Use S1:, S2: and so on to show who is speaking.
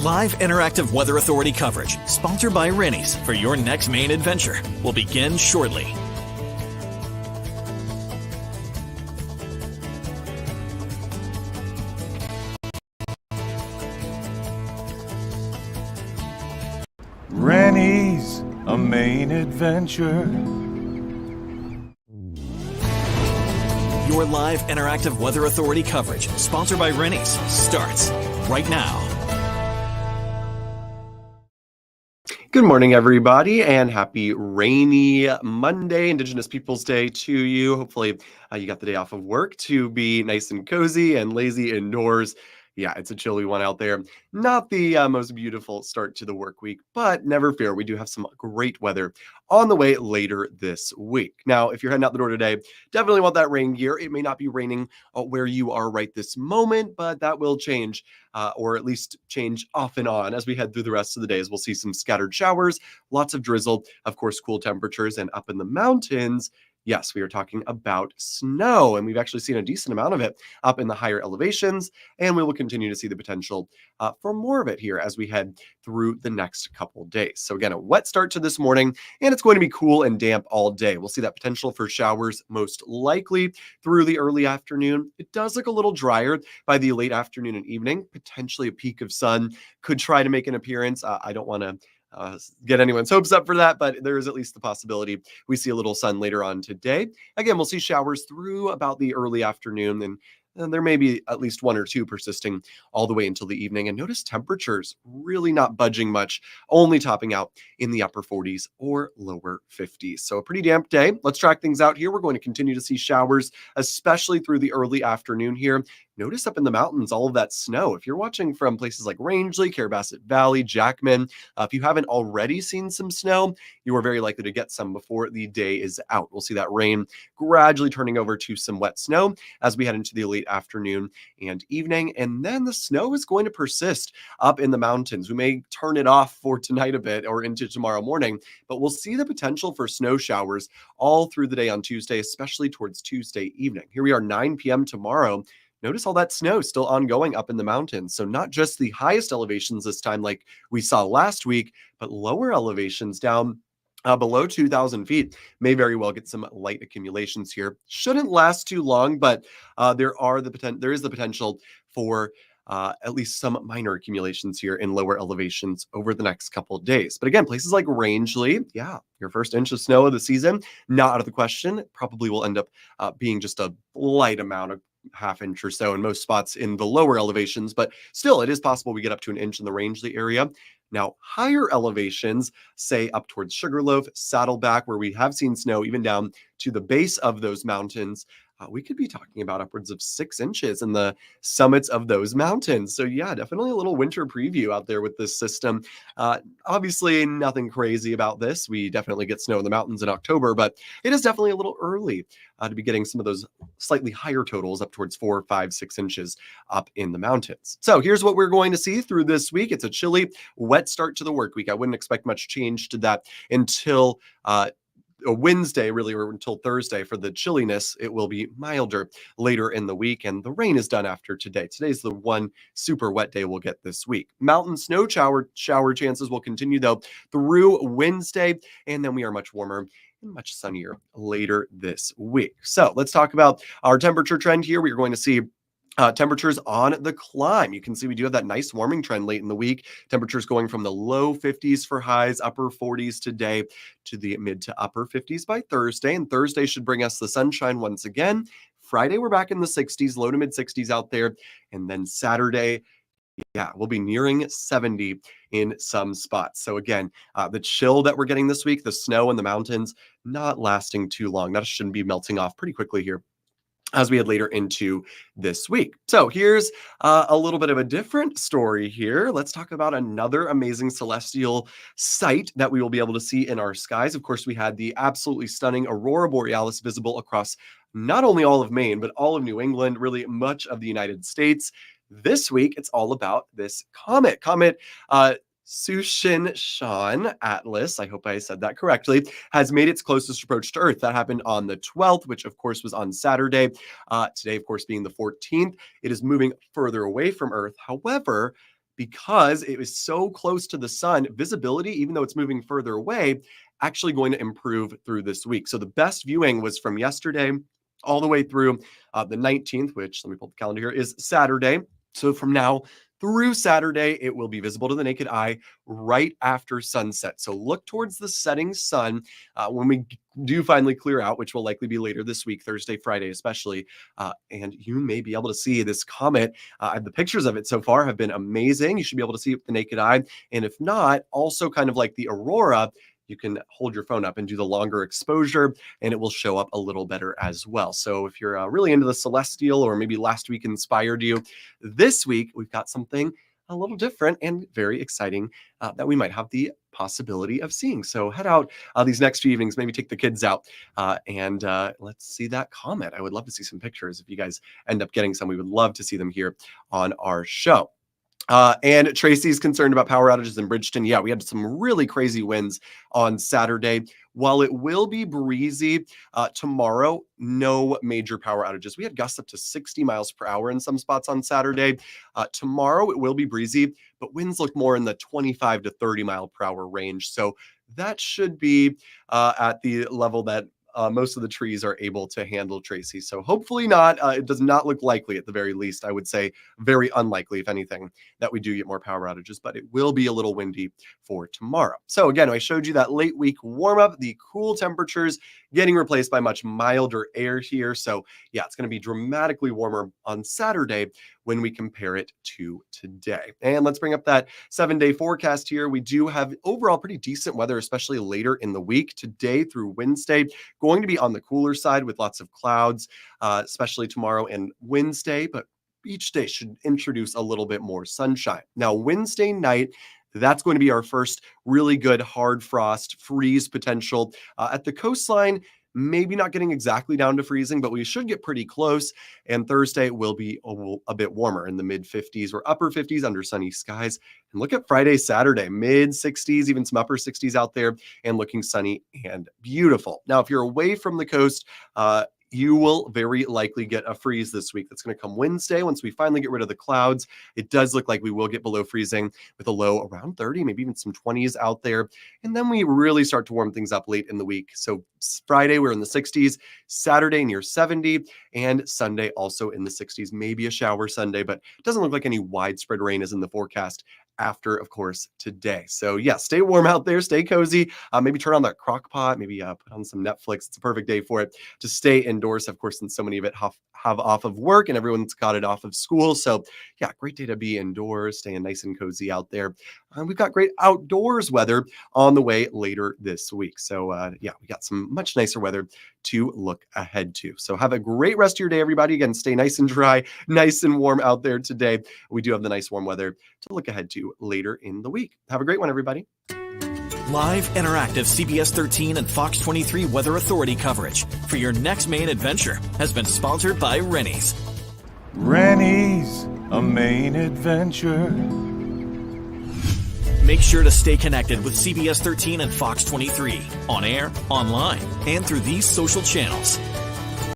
S1: Live interactive Weather Authority coverage, sponsored by Rennie's, for your next main adventure, will begin shortly.
S2: Rennie's, a main adventure.
S1: Your live interactive Weather Authority coverage, sponsored by Rennie's, starts right now.
S3: Good morning, everybody, and happy rainy Monday, Indigenous Peoples Day to you. Hopefully, you got the day off of work to be nice and cozy and lazy indoors. Yeah, it's a chilly one out there. Not the most beautiful start to the work week, but never fear, we do have some great weather on the way later this week. Now, if you're heading out the door today, definitely want that rain gear. It may not be raining where you are right this moment, but that will change, or at least change off and on as we head through the rest of the days. We'll see some scattered showers, lots of drizzle, of course, cool temperatures, and up in the mountains, yes, we are talking about snow, and we've actually seen a decent amount of it up in the higher elevations, and we will continue to see the potential for more of it here as we head through the next couple days. So again, a wet start to this morning, and it's going to be cool and damp all day. We'll see that potential for showers most likely through the early afternoon. It does look a little drier by the late afternoon and evening. Potentially a peak of sun could try to make an appearance. I don't want to get anyone's hopes up for that, but there is at least the possibility we see a little sun later on today. Again, we'll see showers through about the early afternoon, and there may be at least one or two persisting all the way until the evening. And notice temperatures really not budging much, only topping out in the upper 40s or lower 50s. So a pretty damp day. Let's track things out here. We're going to continue to see showers, especially through the early afternoon here. Notice up in the mountains, all of that snow. If you're watching from places like Rangeley, Carabasset Valley, Jackman, if you haven't already seen some snow, you are very likely to get some before the day is out. We'll see that rain gradually turning over to some wet snow as we head into the late afternoon and evening. And then the snow is going to persist up in the mountains. We may turn it off for tonight a bit or into tomorrow morning, but we'll see the potential for snow showers all through the day on Tuesday, especially towards Tuesday evening. Here we are, 9 p.m. tomorrow. Notice all that snow still ongoing up in the mountains. So not just the highest elevations this time like we saw last week, but lower elevations down below 2,000 feet may very well get some light accumulations here. Shouldn't last too long, but there is the potential for at least some minor accumulations here in lower elevations over the next couple of days. But again, places like Rangeley, yeah, your first inch of snow of the season, not out of the question. Probably will end up being just a light amount of half inch or so in most spots in the lower elevations, but still it is possible we get up to an inch in the Rangeley area. Now, higher elevations, say up towards Sugarloaf, Saddleback, where we have seen snow even down to the base of those mountains, we could be talking about upwards of 6 inches in the summits of those mountains. So yeah, definitely a little winter preview out there with this system. Obviously, nothing crazy about this. We definitely get snow in the mountains in October, but it is definitely a little early to be getting some of those slightly higher totals up towards 4, 5, 6 inches up in the mountains. So here's what we're going to see through this week. It's a chilly, wet start to the work week. I wouldn't expect much change to that until a Wednesday, really, or until Thursday. For the chilliness, it will be milder later in the week, and the rain is done after today. Today's the one super wet day we'll get this week. Mountain snow shower chances will continue, though, through Wednesday, and then we are much warmer and much sunnier later this week. So let's talk about our temperature trend here. We are going to see temperatures on the climb. You can see we do have that nice warming trend late in the week. Temperatures going from the low 50s for highs, upper 40s today, to the mid to upper 50s by Thursday. And Thursday should bring us the sunshine once again. Friday, we're back in the 60s, low to mid 60s out there. And then Saturday, yeah, we'll be nearing 70 in some spots. So again, the chill that we're getting this week, the snow in the mountains, not lasting too long. That shouldn't be melting off pretty quickly here as we head later into this week. So here's a little bit of a different story here. Let's talk about another amazing celestial sight that we will be able to see in our skies. Of course, we had the absolutely stunning Aurora Borealis visible across not only all of Maine, but all of New England, really much of the United States. This week, it's all about this comet. Sushin Atlas, I hope I said that correctly, has made its closest approach to Earth. That happened on the 12th, which of course was on Saturday. Today, of course, being the 14th, it is moving further away from Earth. However, because it was so close to the sun, visibility, even though it's moving further away, actually going to improve through this week. So the best viewing was from yesterday all the way through the 19th, which, let me pull up the calendar here, is Saturday. So from now through Saturday, it will be visible to the naked eye right after sunset. So look towards the setting sun when we do finally clear out, which will likely be later this week, Thursday, Friday especially. And you may be able to see this comet. The pictures of it so far have been amazing. You should be able to see it with the naked eye. And if not, also kind of like the aurora, you can hold your phone up and do the longer exposure, and it will show up a little better as well. So if you're really into the celestial, or maybe last week inspired you, this week we've got something a little different and very exciting that we might have the possibility of seeing. So head out these next few evenings, maybe take the kids out and let's see that comet. I would love to see some pictures. If you guys end up getting some, we would love to see them here on our show. And Tracy's concerned about power outages in Bridgeton. Yeah, we had some really crazy winds on Saturday. While it will be breezy tomorrow, no major power outages. We had gusts up to 60 miles per hour in some spots on Saturday. Tomorrow, it will be breezy, but winds look more in the 25 to 30 mile per hour range. So that should be at the level that most of the trees are able to handle, Tracy. So hopefully not. It does not look likely, at the very least. I would say very unlikely, if anything, that we do get more power outages, but it will be a little windy for tomorrow. So again, I showed you that late week warm up, the cool temperatures getting replaced by much milder air here. So yeah, it's going to be dramatically warmer on Saturday when we compare it to today. And let's bring up that 7-day forecast here. We do have overall pretty decent weather, especially later in the week. Today through Wednesday, going to be on the cooler side with lots of clouds, especially tomorrow and Wednesday, but each day should introduce a little bit more sunshine. Now, Wednesday night, that's going to be our first really good hard frost freeze potential at the coastline. Maybe not getting exactly down to freezing, but we should get pretty close. And Thursday will be a bit warmer in the mid 50s or upper 50s under sunny skies. And look at Friday, Saturday, mid 60s, even some upper 60s out there, and looking sunny and beautiful. Now, if you're away from the coast, you will very likely get a freeze this week. That's going to come Wednesday once we finally get rid of the clouds. It does look like we will get below freezing with a low around 30, maybe even some 20s out there. And then we really start to warm things up late in the week. So Friday, we're in the 60s, Saturday near 70, and Sunday also in the 60s. Maybe a shower Sunday, but it doesn't look like any widespread rain is in the forecast after, of course, today. So yeah, stay warm out there, stay cozy, maybe turn on that crock pot, maybe put on some Netflix. It's a perfect day for it to stay indoors, of course, since so many of it have off of work and everyone's got it off of school. So yeah, great day to be indoors, staying nice and cozy out there. We've got great outdoors weather on the way later this week. So yeah, we got some much nicer weather to look ahead to. So have a great rest of your day, everybody. Again, stay nice and dry, nice and warm out there today. We do have the nice warm weather to look ahead to later in the week. Have a great one, everybody.
S1: Live, interactive CBS 13 and Fox 23 Weather Authority coverage for your next main adventure has been sponsored by Rennie's.
S2: Rennie's, a Maine adventure.
S1: Make sure to stay connected with CBS 13 and Fox 23 on air, online, and through these social channels.